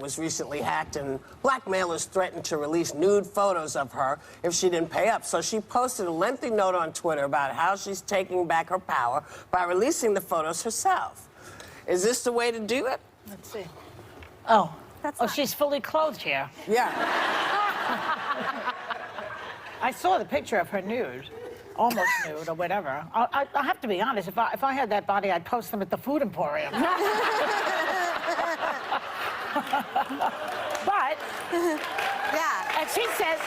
was recently hacked, and blackmailers threatened to release nude photos of her if she didn't pay up. So she posted a lengthy note on Twitter about how she's taking back her power by releasing the photos herself. Is this the way to do it? Let's see. Oh. She's fully clothed here. Yeah. I saw the picture of her nude. Almost nude or whatever. I have to be honest, if I had that body, I'd post them at the food emporium. But, yeah. and she says,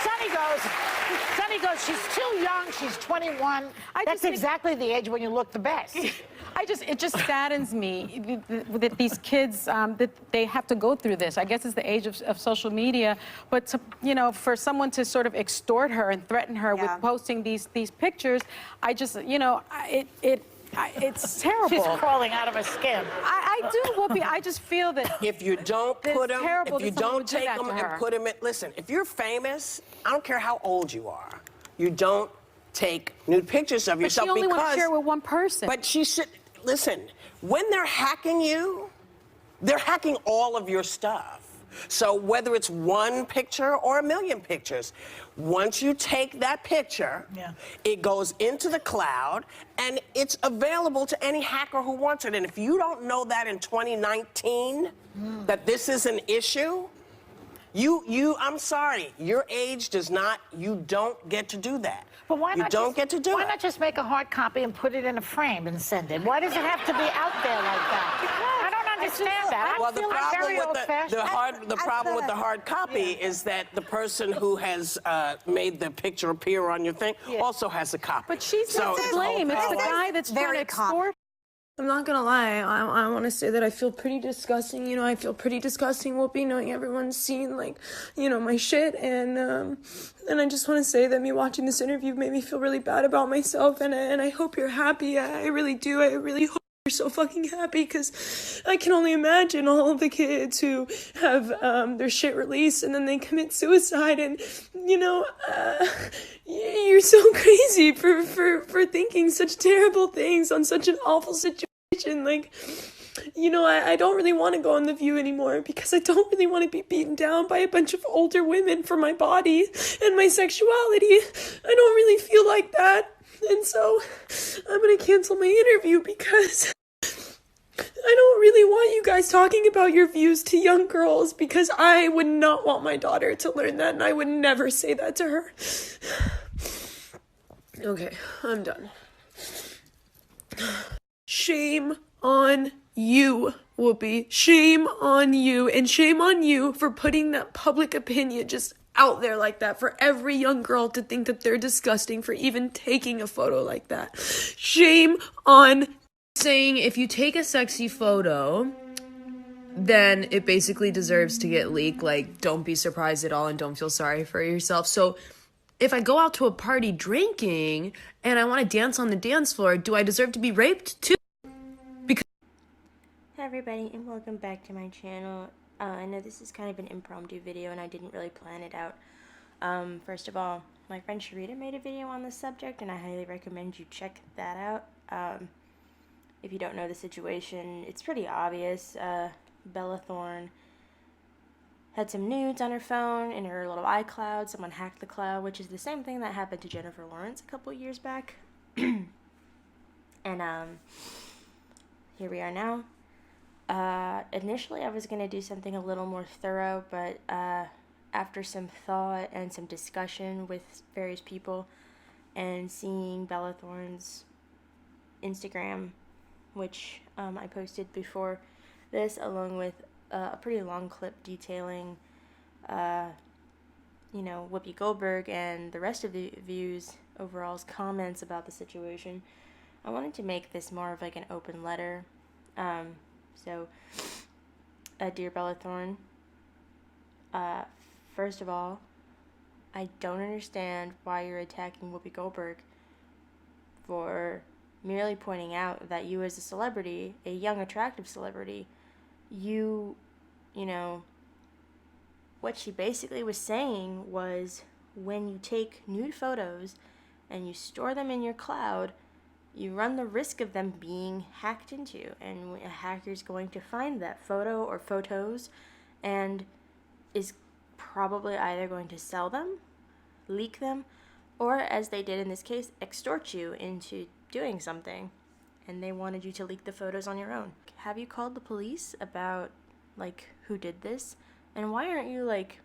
Sunny goes, she's too young, she's 21. That's exactly the age when you look the best. It just saddens me that these kids, that they have to go through this. I guess it's the age of social media, but to, you know, for someone to sort of extort her and threaten her with posting these pictures, I just, you know, it's terrible. She's crawling out of her skin. I do, Whoopi. I just feel that if you don't put them, if you don't take them to and put them in, listen, if you're famous, I don't care how old you are, you don't take nude pictures of yourself but she only because wants to share with one person. But she should listen. When they're hacking you, they're hacking all of your stuff. So whether it's one picture or a million pictures, once you take that picture, it goes into the cloud and it's available to any hacker who wants it. And if you don't know that in 2019, that this is an issue, I'm sorry, your age does not, you don't get to do that. But why you not don't get to do it. Why not just make a hard copy and put it in a frame and send it? Why does it have to be out there like that? I don't understand that. Well, the problem with the hard copy is that the person who has made the picture appear on your thing also has a copy. But she's not to blame. It's the guy that's trying to extort. I'm not gonna lie, I want to say that I feel pretty disgusting, you know, I feel pretty disgusting, Whoopi, knowing everyone's seen, like, you know, my shit, and I just want to say that me watching this interview made me feel really bad about myself, and I hope you're happy, I really do, I really hope you're so fucking happy, because I can only imagine all of the kids who have their shit released, and then they commit suicide, and, you know, you're so crazy for thinking such terrible things on such an awful situation. Like, you know, I don't really want to go on The View anymore because I don't really want to be beaten down by a bunch of older women for my body and my sexuality. I don't really feel like that. And so I'm going to cancel my interview because I don't really want you guys talking about your views to young girls because I would not want my daughter to learn that, and I would never say that to her. Okay, I'm done. Shame on you, Whoopi. Shame on you, and shame on you for putting that public opinion just out there like that for every young girl to think that they're disgusting for even taking a photo like that. Shame on saying if you take a sexy photo, then it basically deserves to get leaked. Like, don't be surprised at all and don't feel sorry for yourself. So if I go out to a party drinking and I want to dance on the dance floor, do I deserve to be raped too? Hi everybody, and welcome back to my channel. I know this is kind of an impromptu video and I didn't really plan it out. First of all, my friend Sharita made a video on this subject and I highly recommend you check that out. If you don't know the situation, it's pretty obvious. Bella Thorne had some nudes on her phone in her little iCloud. Someone hacked the cloud, which is the same thing that happened to Jennifer Lawrence a couple years back. And here we are now. Initially I was going to do something a little more thorough, but after some thought and some discussion with various people and seeing Bella Thorne's Instagram, which I posted before this, along with a pretty long clip detailing, you know, Whoopi Goldberg and the rest of the View's overall's comments about the situation, I wanted to make this more of like an open letter. So, dear Bella Thorne, first of all, I don't understand why you're attacking Whoopi Goldberg for merely pointing out that you as a celebrity, a young attractive celebrity, you know, what she basically was saying was when you take nude photos and you store them in your cloud, you run the risk of them being hacked into, and a hacker's going to find that photo or photos and is probably either going to sell them, leak them, or, as they did in this case, extort you into doing something. And they wanted you to leak the photos on your own. Have you called the police about, like, who did this? And why aren't you, like,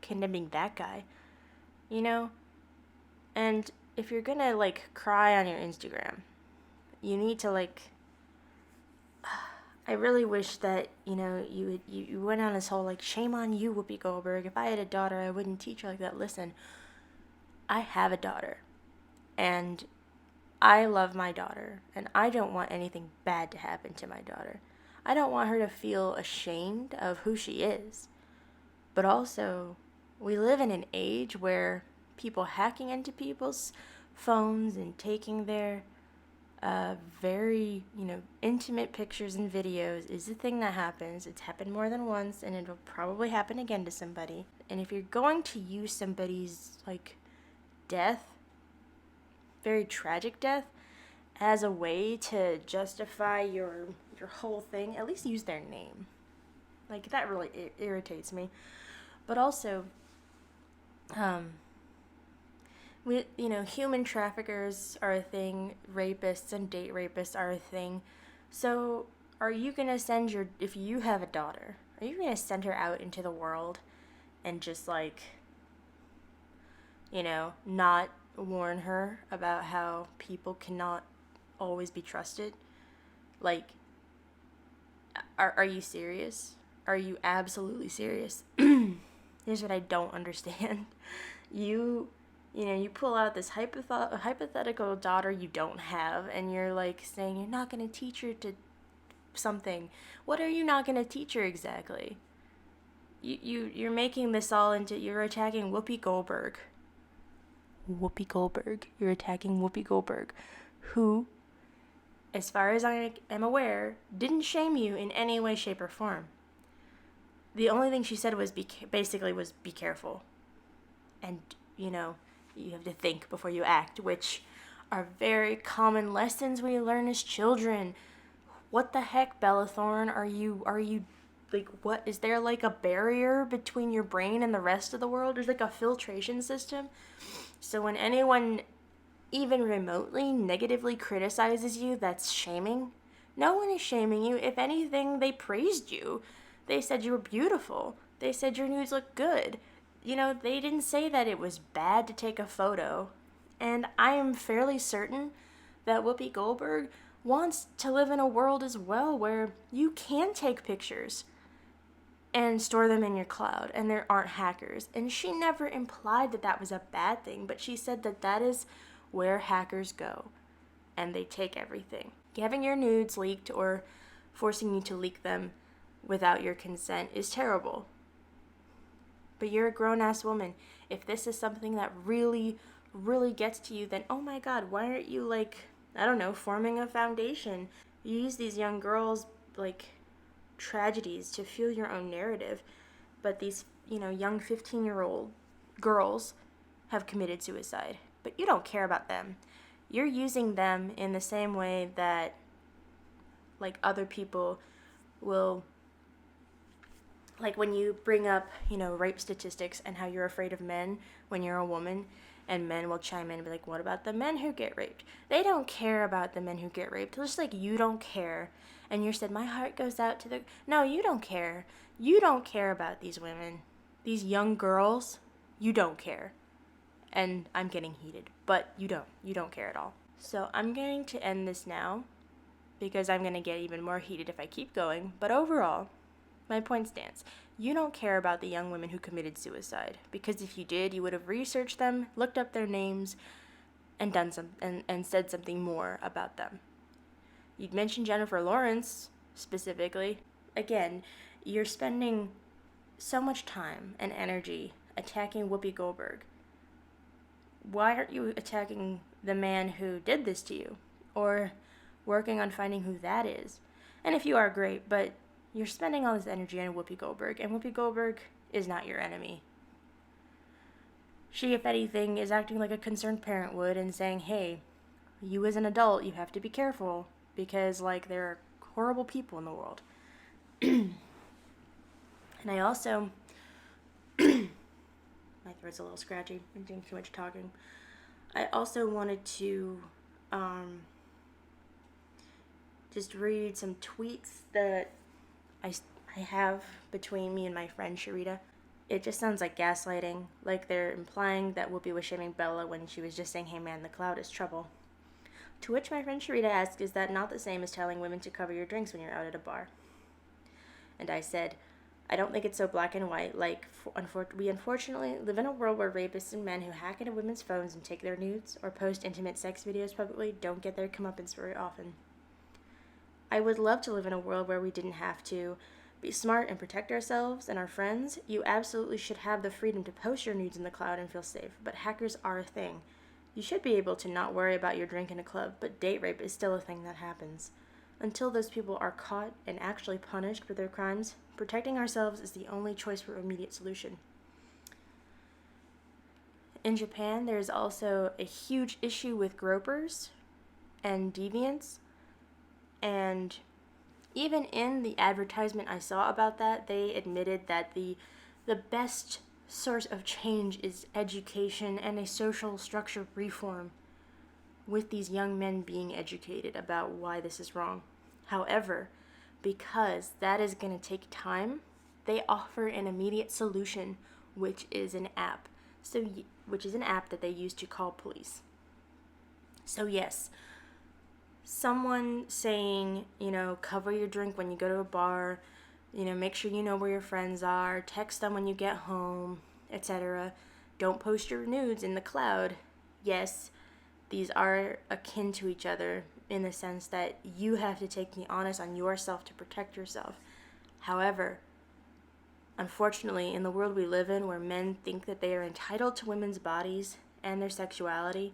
condemning that guy? You know? And if you're gonna, like, cry on your Instagram, you need to, like... I really wish that, you know, you went on this whole, like, shame on you, Whoopi Goldberg. If I had a daughter, I wouldn't teach her like that. Listen, I have a daughter, and I love my daughter, and I don't want anything bad to happen to my daughter. I don't want her to feel ashamed of who she is. But also, we live in an age where people hacking into people's phones and taking their very, you know, intimate pictures and videos is a thing that happens. It's happened more than once, and it'll probably happen again to somebody. And if you're going to use somebody's, like, death, very tragic death, as a way to justify your whole thing, at least use their name. Like, that really irritates me. But also, you know, human traffickers are a thing, rapists and date rapists are a thing. So, are you gonna send if you have a daughter, are you gonna send her out into the world and just, like, you know, not warn her about how people cannot always be trusted? Like, are you serious? Are you absolutely serious? Here's what I don't understand. You know, you pull out this hypothetical daughter you don't have, and you're, like, saying you're not going to teach her to something. What are you not going to teach her exactly? You're making this all into, you're attacking Whoopi Goldberg. Whoopi Goldberg. You're attacking Whoopi Goldberg, who, as far as I am aware, didn't shame you in any way, shape, or form. The only thing she said was basically be careful. And, you know, you have to think before you act, which are very common lessons we learn as children. What the heck, Bella Thorne? Are you, like, what? Is there, like, a barrier between your brain and the rest of the world? There's, like, a filtration system. So when anyone even remotely negatively criticizes you, that's shaming. No one is shaming you. If anything, they praised you. They said you were beautiful. They said your nudes looked good. You know, they didn't say that it was bad to take a photo. And I am fairly certain that Whoopi Goldberg wants to live in a world as well where you can take pictures and store them in your cloud, and there aren't hackers. And she never implied that that was a bad thing, but she said that that is where hackers go, and they take everything. Having your nudes leaked or forcing you to leak them without your consent is terrible. But you're a grown-ass woman. If this is something that really, really gets to you, then, oh my God, why aren't you, like, I don't know, forming a foundation? You use these young girls, like, tragedies to fuel your own narrative. But these, you know, young 15-year-old girls have committed suicide. But you don't care about them. You're using them in the same way that, like, other people will... Like when you bring up, you know, rape statistics and how you're afraid of men when you're a woman, and men will chime in and be like, what about the men who get raped? They don't care about the men who get raped, just like you don't care. And you said, my heart goes out to the... No, you don't care. You don't care about these women. These young girls, you don't care. And I'm getting heated, but you don't. You don't care at all. So I'm going to end this now because I'm going to get even more heated if I keep going. But overall... my point stands. You don't care about the young women who committed suicide, because if you did, you would have researched them, looked up their names, and done and said something more about them. You'd mentioned Jennifer Lawrence specifically. Again, you're spending so much time and energy attacking Whoopi Goldberg. Why aren't you attacking the man who did this to you, or working on finding who that is? And if you are, great, but you're spending all this energy on Whoopi Goldberg, and Whoopi Goldberg is not your enemy. She, if anything, is acting like a concerned parent would and saying, hey, you as an adult, you have to be careful because, like, there are horrible people in the world. And I also, my throat's a little scratchy. I'm doing too much talking. I also wanted to just read some tweets that I have between me and my friend Sharita. It just sounds like gaslighting, like they're implying that Whoopi was shaming Bella when she was just saying, hey man, the cloud is trouble. To which my friend Sharita asked, is that not the same as telling women to cover your drinks when you're out at a bar? And I said, I don't think it's so black and white. Like, we unfortunately live in a world where rapists and men who hack into women's phones and take their nudes or post intimate sex videos publicly don't get their comeuppance very often. I would love to live in a world where we didn't have to be smart and protect ourselves and our friends. You absolutely should have the freedom to post your nudes in the cloud and feel safe, but hackers are a thing. You should be able to not worry about your drink in a club, but date rape is still a thing that happens. Until those people are caught and actually punished for their crimes, protecting ourselves is the only choice for immediate solution. In Japan, there is also a huge issue with gropers and deviants, and even in the advertisement I saw about that, they admitted that the best source of change is education and a social structure reform, with these young men being educated about why this is wrong. However, because that is going to take time, they offer an immediate solution, which is an app. Which is an app that they use to call police. So yes, someone saying, cover your drink when you go to a bar, make sure you know where your friends are, text them when you get home, etc. Don't post your nudes in the cloud. Yes, these are akin to each other in the sense that you have to take the onus on yourself to protect yourself. However, unfortunately, in the world we live in where men think that they are entitled to women's bodies and their sexuality,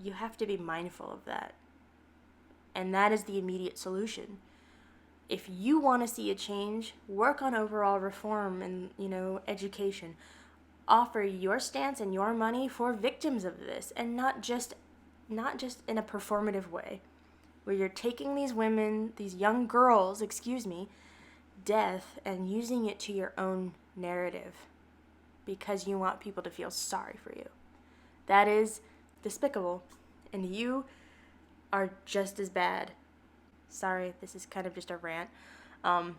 you have to be mindful of that. And that is the immediate solution. If you want to see a change, work on overall reform and, education. Offer your stance and your money for victims of this, and not just in a performative way, where you're taking these women, these young girls, death, and using it to your own narrative because you want people to feel sorry for you. That is despicable, and you are just as bad. Sorry, this is kind of just a rant. I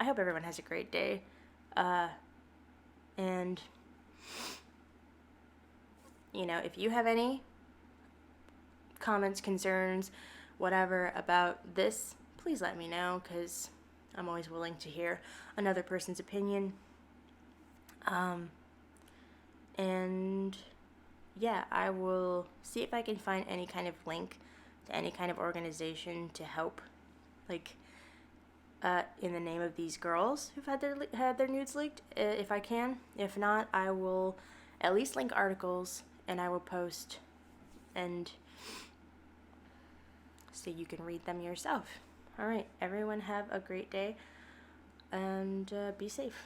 hope everyone has a great day. And, if you have any comments, concerns, whatever about this, please let me know, because I'm always willing to hear another person's opinion. And yeah, I will see if I can find any kind of link to any kind of organization to help, in the name of these girls who've had their nudes leaked, if I can. If not, I will at least link articles, and I will post, and so you can read them yourself. All right, everyone have a great day, and be safe.